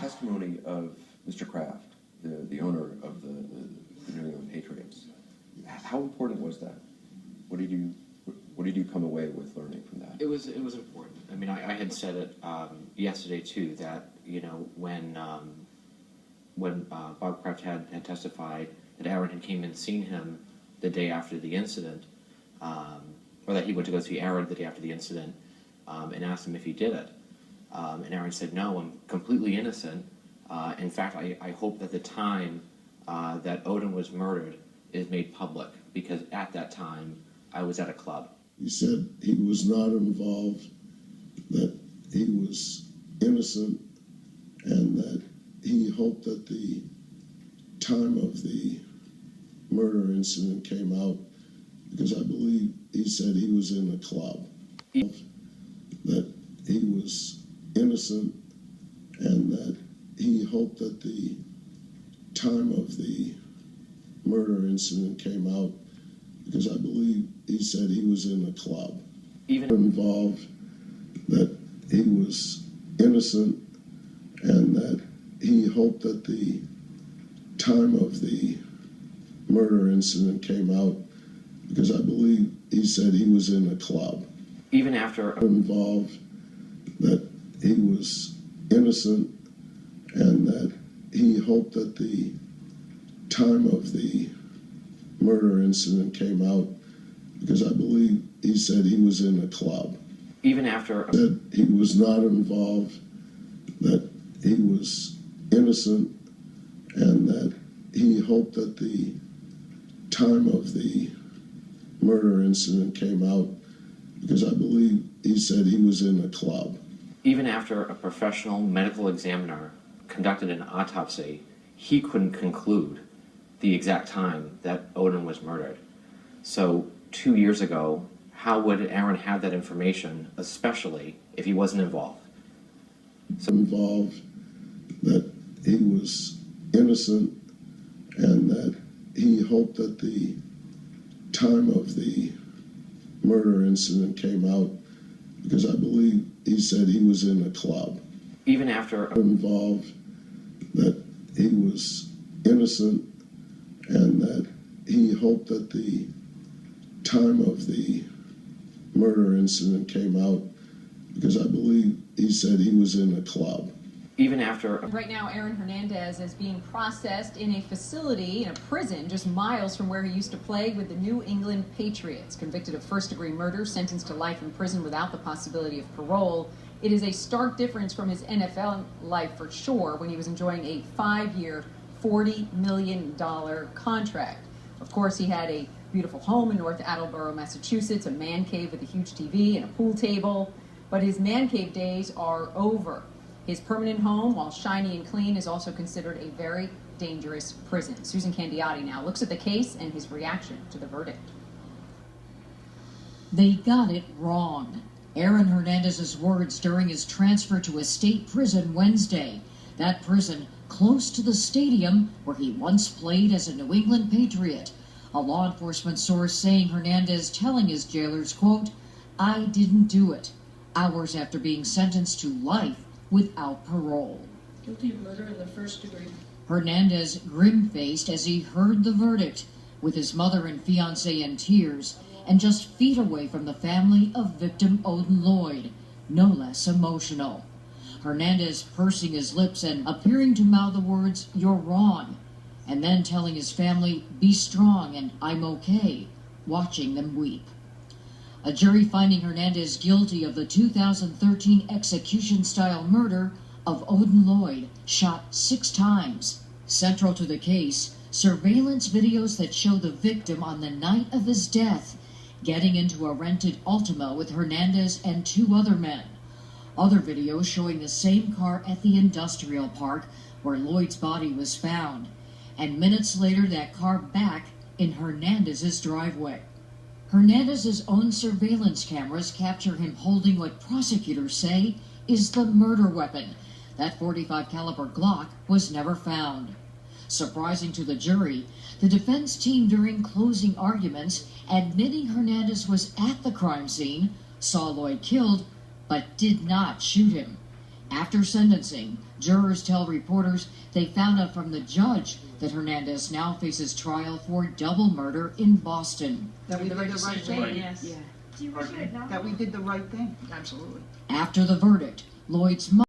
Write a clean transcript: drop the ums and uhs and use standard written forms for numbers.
testimony of Mr. Kraft, the owner of the New England Patriots, how important was that? What did you come away with learning from that? It was important. I mean, I had said it yesterday too, that when Bob Kraft had testified that Aaron had came and seen him the day after the incident, or that he went to go see Aaron the day after the incident, and asked him if he did it. And Aaron said, "No, I'm completely innocent. In fact, I hope that the time that Odin was murdered is made public, because at that time I was at a club." He said he was not involved, that he was innocent, and that he hoped that the time of the murder incident came out, because I believe he said he was in a club. That he was innocent, and that he hoped that the time of the murder incident came out, because I believe he said he was in a club. Even involved, that he was innocent, and that he hoped that the time of the murder incident came out, because I believe he said he was in a club. Even after involved, that he was innocent, and that he hoped that the time of the murder incident came out, because I believe he said he was in a club. Even after that he was not involved, that he was innocent, and that he hoped that the time of the murder incident came out, because I believe he said he was in a club. Even after a professional medical examiner conducted an autopsy, he couldn't conclude the exact time that Odin was murdered. So 2 years ago, how would Aaron have that information, especially if he wasn't involved? So involved, that he was innocent, and that he hoped that the time of the murder incident came out, because I believe he said he was in a club. Even after involved, that he was innocent, and that he hoped that the time of the murder incident came out, because I believe he said he was in a club. Even after right now, Aaron Hernandez is being processed in a facility, in a prison, just miles from where he used to play with the New England Patriots. Convicted of first-degree murder, sentenced to life in prison without the possibility of parole. It is a stark difference from his NFL life, for sure, when he was enjoying a 5-year, $40 million contract. Of course, he had a beautiful home in North Attleboro, Massachusetts, a man cave with a huge TV and a pool table. But his man cave days are over. His permanent home, while shiny and clean, is also considered a very dangerous prison. Susan Candiotti now looks at the case and his reaction to the verdict. They got it wrong. Aaron Hernandez's words during his transfer to a state prison Wednesday. That prison close to the stadium where he once played as a New England Patriot. A law enforcement source saying Hernandez telling his jailers, quote, "I didn't do it," hours after being sentenced to life without parole. Guilty of murder in the first degree. Hernandez grim-faced as he heard the verdict, with his mother and fiancé in tears, and just feet away from the family of victim Odin Lloyd, no less emotional. Hernandez pursing his lips and appearing to mouth the words, "You're wrong," and then telling his family, "Be strong and I'm okay," watching them weep. A jury finding Hernandez guilty of the 2013 execution-style murder of Odin Lloyd, shot 6 times. Central to the case, surveillance videos that show the victim on the night of his death getting into a rented Altima with Hernandez and 2 other men. Other videos showing the same car at the industrial park where Lloyd's body was found, and minutes later that car back in Hernandez's driveway. Hernandez's own surveillance cameras capture him holding what prosecutors say is the murder weapon. That .45 caliber Glock was never found. Surprising to the jury, the defense team during closing arguments admitting Hernandez was at the crime scene, saw Lloyd killed, but did not shoot him. After sentencing, jurors tell reporters they found out from the judge that Hernandez now faces trial for double murder in Boston. That we did the right thing. Yes. That we did the right thing. Absolutely. After the verdict, Lloyd's mother